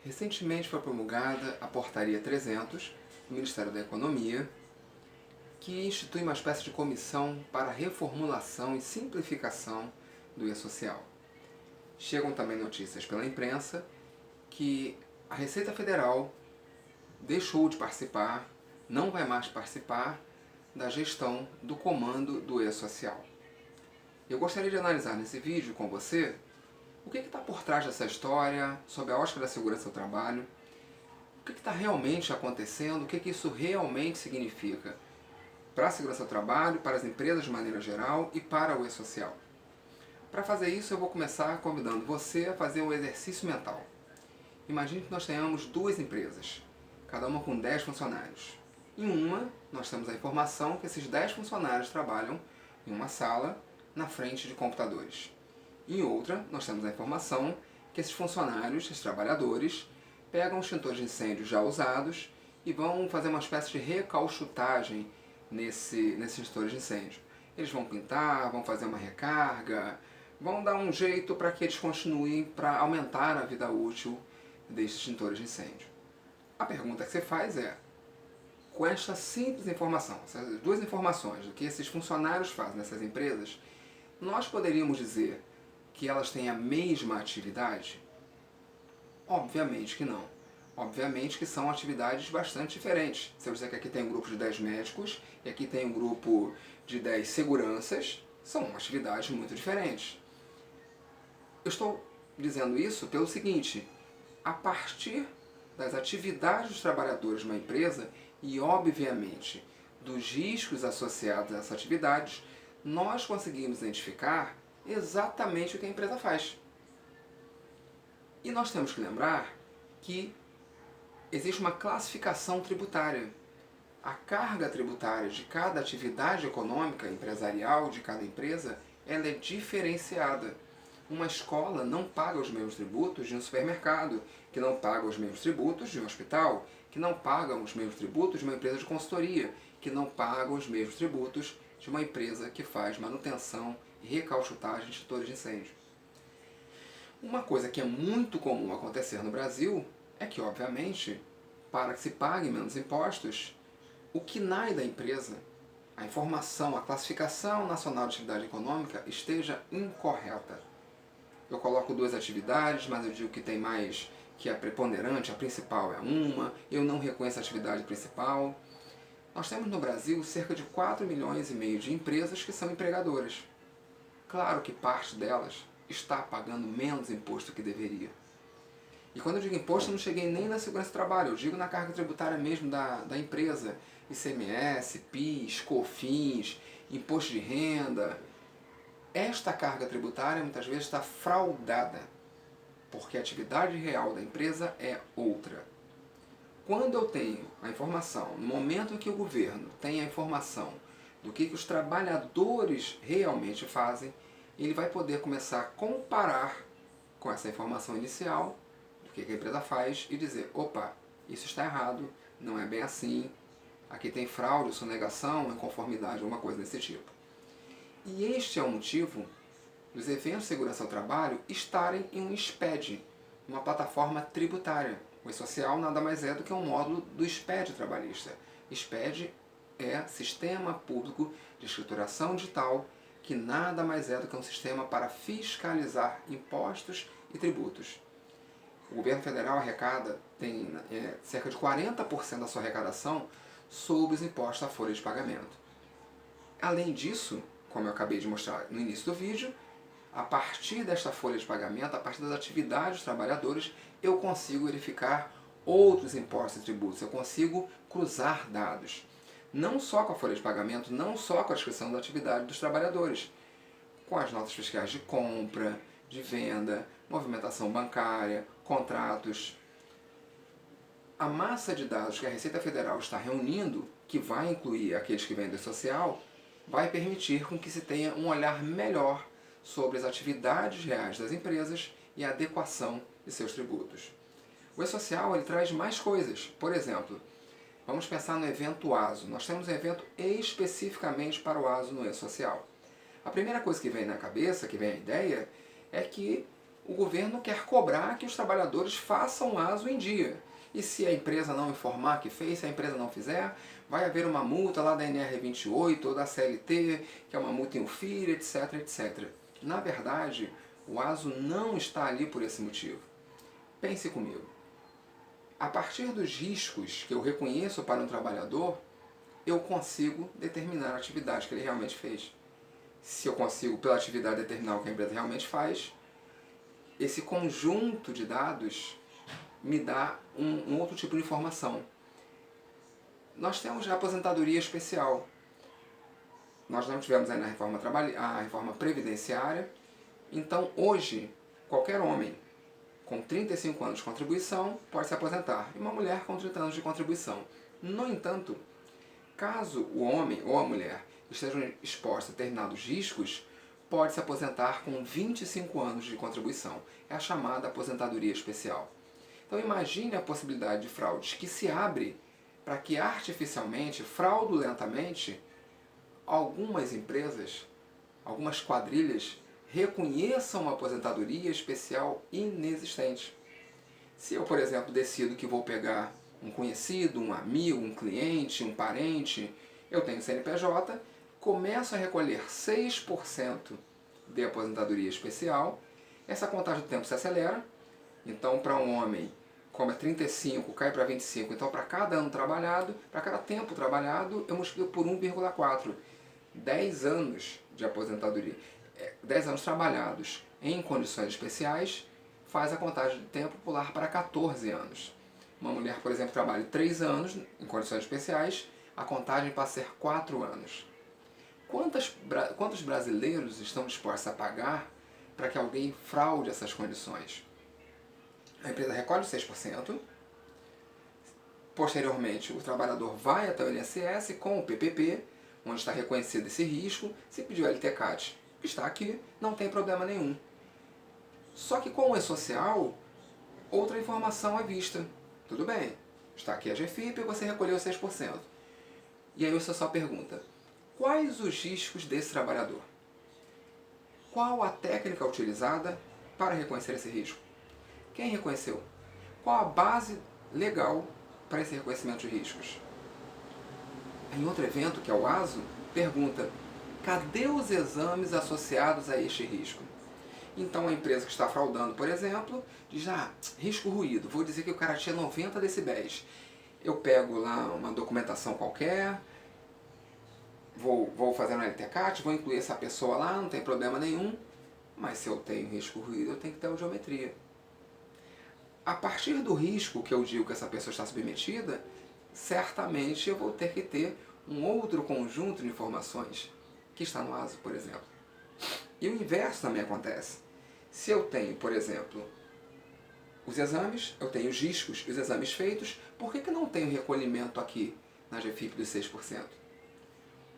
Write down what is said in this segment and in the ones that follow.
Recentemente foi promulgada a Portaria 300 do Ministério da Economia, que institui uma espécie de comissão para reformulação e simplificação do E-Social. Chegam também notícias pela imprensa que a Receita Federal deixou de participar, não vai mais participar da gestão do comando do E-Social. Eu gostaria de analisar nesse vídeo com você o que está por trás dessa história, sob a ótica da segurança do trabalho, o que está realmente acontecendo, o que isso realmente significa para a segurança do trabalho, para as empresas de maneira geral e para o E-Social. Para fazer isso, eu vou começar convidando você a fazer um exercício mental. Imagine que nós tenhamos duas empresas, cada uma com 10 funcionários. Em uma, nós temos a informação que esses 10 funcionários trabalham em uma sala na frente de computadores. Em outra, nós temos a informação que esses funcionários, esses trabalhadores, pegam extintores de incêndio já usados e vão fazer uma espécie de recauchutagem nesses extintores de incêndio. Eles vão pintar, vão fazer uma recarga, vão dar um jeito para que eles continuem para aumentar a vida útil desses extintores de incêndio. A pergunta que você faz é, com esta simples informação, essas duas informações do que esses funcionários fazem nessas empresas, nós poderíamos dizer que elas têm a mesma atividade? Obviamente que não. Obviamente que são atividades bastante diferentes. Se eu disser que aqui tem um grupo de 10 médicos e aqui tem um grupo de 10 seguranças, são atividades muito diferentes. Eu estou dizendo isso pelo seguinte, a partir das atividades dos trabalhadores de uma empresa e, obviamente, dos riscos associados a essas atividades, nós conseguimos identificar exatamente o que a empresa faz. E nós temos que lembrar que existe uma classificação tributária. A carga tributária de cada atividade econômica, empresarial, de cada empresa, ela é diferenciada. Uma escola não paga os mesmos tributos de um supermercado, que não paga os mesmos tributos de um hospital, que não paga os mesmos tributos de uma empresa de consultoria, que não paga os mesmos tributos de uma empresa que faz manutenção e recauchutagem de extintores de incêndio. Uma coisa que é muito comum acontecer no Brasil é que, obviamente, para que se pague menos impostos, o KNAI da empresa, a informação, a classificação nacional de atividade econômica, esteja incorreta. Eu coloco duas atividades, mas eu digo que tem mais, que é preponderante, a principal é uma, eu não reconheço a atividade principal. Nós temos no Brasil cerca de 4,5 milhões de empresas que são empregadoras. Claro que parte delas está pagando menos imposto que deveria. E quando eu digo imposto, eu não cheguei nem na segurança do trabalho, eu digo na carga tributária mesmo da empresa. ICMS, PIS, COFINS, imposto de renda. Esta carga tributária muitas vezes está fraudada, porque a atividade real da empresa é outra. Quando eu tenho a informação, no momento em que o governo tem a informação do que os trabalhadores realmente fazem, ele vai poder começar a comparar com essa informação inicial do que a empresa faz e dizer, opa, isso está errado, não é bem assim, aqui tem fraude, sonegação, inconformidade, alguma coisa desse tipo. E este é o motivo dos eventos de segurança ao trabalho estarem em um SPED, uma plataforma tributária. O E-Social nada mais é do que um módulo do SPED trabalhista. SPED é Sistema Público de Escrituração Digital, que nada mais é do que um sistema para fiscalizar impostos e tributos. O governo federal arrecada, tem cerca de 40% da sua arrecadação sobre os impostos à folha de pagamento. Além disso, como eu acabei de mostrar no início do vídeo, a partir desta folha de pagamento, a partir das atividades dos trabalhadores, eu consigo verificar outros impostos e tributos, eu consigo cruzar dados. Não só com a folha de pagamento, não só com a descrição da atividade dos trabalhadores, com as notas fiscais de compra, de venda, movimentação bancária, contratos. A massa de dados que a Receita Federal está reunindo, que vai incluir aqueles que vêm do social, vai permitir com que se tenha um olhar melhor sobre as atividades reais das empresas e a adequação de seus tributos. O E-Social ele traz mais coisas. Por exemplo, vamos pensar no evento ASO. Nós temos um evento especificamente para o ASO no E-Social. A primeira coisa que vem na cabeça, que vem a ideia, é que o governo quer cobrar que os trabalhadores façam o ASO em dia. E se a empresa não informar que fez, se a empresa não fizer, vai haver uma multa lá da NR28 ou da CLT, que é uma multa em um filho, etc, etc. Na verdade, o ASO não está ali por esse motivo. Pense comigo. A partir dos riscos que eu reconheço para um trabalhador, eu consigo determinar a atividade que ele realmente fez. Se eu consigo, pela atividade, determinar o que a empresa realmente faz, esse conjunto de dados me dá um outro tipo de informação. Nós temos a aposentadoria especial. Nós não tivemos ainda a reforma previdenciária. Então, hoje, qualquer homem com 35 anos de contribuição pode se aposentar. E uma mulher com 30 anos de contribuição. No entanto, caso o homem ou a mulher estejam expostos a determinados riscos, pode se aposentar com 25 anos de contribuição. É a chamada aposentadoria especial. Então imagine a possibilidade de fraudes que se abre para que artificialmente, fraudulentamente, algumas empresas, algumas quadrilhas, reconheçam uma aposentadoria especial inexistente. Se eu, por exemplo, decido que vou pegar um conhecido, um amigo, um cliente, um parente, eu tenho CNPJ, começo a recolher 6% de aposentadoria especial, essa contagem do tempo se acelera, então para um homem, como é 35, cai para 25, então para cada ano trabalhado, para cada tempo trabalhado, eu multiplico por 1,4. 10 anos de aposentadoria, 10 anos trabalhados em condições especiais, faz a contagem de tempo pular para 14 anos. Uma mulher, por exemplo, trabalha 3 anos em condições especiais, a contagem passa a ser 4 anos. Quantos brasileiros estão dispostos a pagar para que alguém fraude essas condições? A empresa recolhe 6%, posteriormente o trabalhador vai até o INSS com o PPP, onde está reconhecido esse risco, se pediu LTCAT, está aqui, não tem problema nenhum. Só que com o E-Social, outra informação é vista. Tudo bem, está aqui a GFIP e você recolheu 6%. E aí o E-Social pergunta, quais os riscos desse trabalhador? Qual a técnica utilizada para reconhecer esse risco? Quem reconheceu? Qual a base legal para esse reconhecimento de riscos? Em outro evento, que é o ASO, pergunta, cadê os exames associados a este risco? Então a empresa que está fraudando, por exemplo, diz, risco ruído, vou dizer que o cara tinha 90 decibéis. Eu pego lá uma documentação qualquer, vou fazer um LTCAT, vou incluir essa pessoa lá, não tem problema nenhum, mas se eu tenho risco ruído, eu tenho que ter audiometria. A partir do risco que eu digo que essa pessoa está submetida, certamente eu vou ter que ter um outro conjunto de informações que está no ASO, por exemplo. E o inverso também acontece. Se eu tenho, por exemplo, os exames, eu tenho os riscos e os exames feitos, por que não tenho recolhimento aqui na GFIP dos 6%?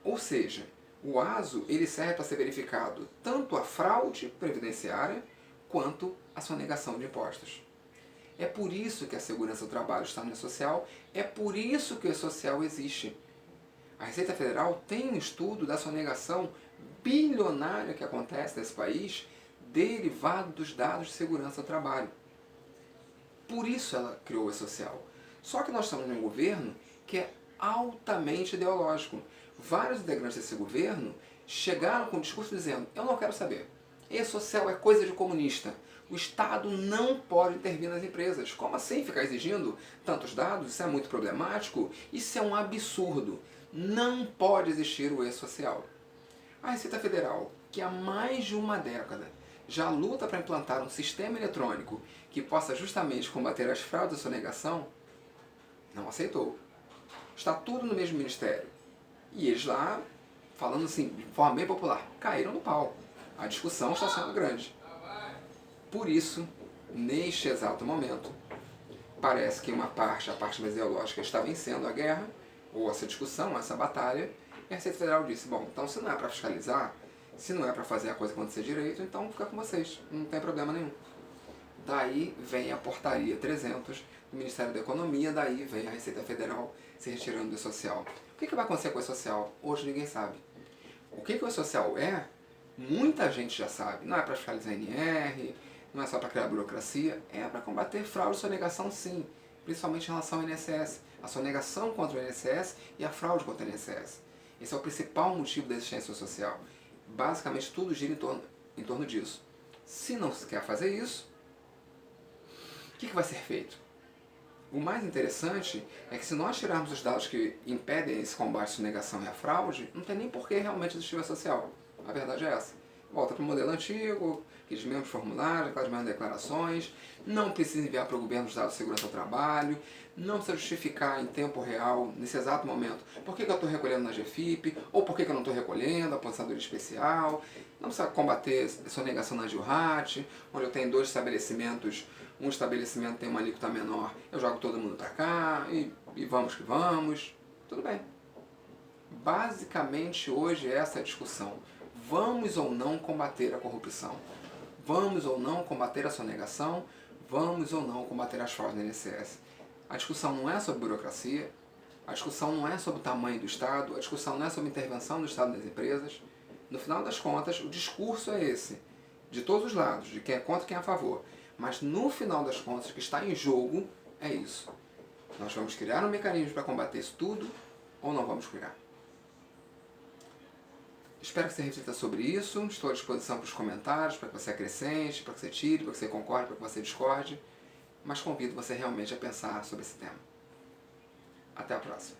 Ou seja, o ASO ele serve para ser verificado tanto a fraude previdenciária quanto a sonegação de impostos. É por isso que a segurança do trabalho está no E-Social, é por isso que o E-Social existe. A Receita Federal tem um estudo da sonegação bilionária que acontece nesse país, derivado dos dados de segurança do trabalho. Por isso ela criou o E-Social. Só que nós estamos num governo que é altamente ideológico. Vários integrantes desse governo chegaram com um discurso dizendo, eu não quero saber, E-Social é coisa de comunista. O Estado não pode intervir nas empresas. Como assim ficar exigindo tantos dados? Isso é muito problemático. Isso é um absurdo. Não pode existir o E-Social. A Receita Federal, que há mais de uma década já luta para implantar um sistema eletrônico que possa justamente combater as fraudes e sonegação, não aceitou. Está tudo no mesmo ministério. E eles lá, falando assim, de forma bem popular, caíram no pau. A discussão está sendo grande. Por isso, neste exato momento, parece que a parte mais ideológica, está vencendo a guerra, ou essa discussão, essa batalha, e a Receita Federal disse, bom, então se não é para fiscalizar, se não é para fazer a coisa acontecer direito, então fica com vocês, não tem problema nenhum. Daí vem a portaria 300 do Ministério da Economia, daí vem a Receita Federal se retirando do E-Social. O que vai acontecer com o E-Social? Hoje ninguém sabe. O que o E-Social é, muita gente já sabe. Não é para fiscalizar NR, não é só para criar burocracia, é para combater fraude e sonegação sim, principalmente em relação ao INSS, a sonegação contra o INSS e a fraude contra o INSS. Esse é o principal motivo da existência social. Basicamente tudo gira em torno disso. Se não se quer fazer isso, o que vai ser feito? O mais interessante é que se nós tirarmos os dados que impedem esse combate à sonegação e à fraude, não tem nem por que realmente existir o social. A verdade é essa. Volta para o modelo antigo, aqueles mesmos formulários, aquelas mesmas declarações, não precisa enviar para o governo os dados de segurança ao trabalho, não precisa justificar em tempo real, nesse exato momento, por que eu estou recolhendo na GFIP, ou por que eu não estou recolhendo, aposentadoria especial, não precisa combater sonegação na GILRAT, onde eu tenho 2 estabelecimentos, um estabelecimento tem uma alíquota menor, eu jogo todo mundo para cá, e vamos que vamos, tudo bem. Basicamente hoje é essa a discussão. Vamos ou não combater a corrupção? Vamos ou não combater a sonegação? Vamos ou não combater as fraudes do INSS? A discussão não é sobre burocracia, a discussão não é sobre o tamanho do Estado, a discussão não é sobre intervenção do Estado nas empresas. No final das contas, o discurso é esse, de todos os lados, de quem é contra e quem é a favor. Mas no final das contas, o que está em jogo é isso. Nós vamos criar um mecanismo para combater isso tudo ou não vamos criar? Espero que você reflita sobre isso. Estou à disposição para os comentários, para que você acrescente, para que você tire, para que você concorde, para que você discorde. Mas convido você realmente a pensar sobre esse tema. Até a próxima.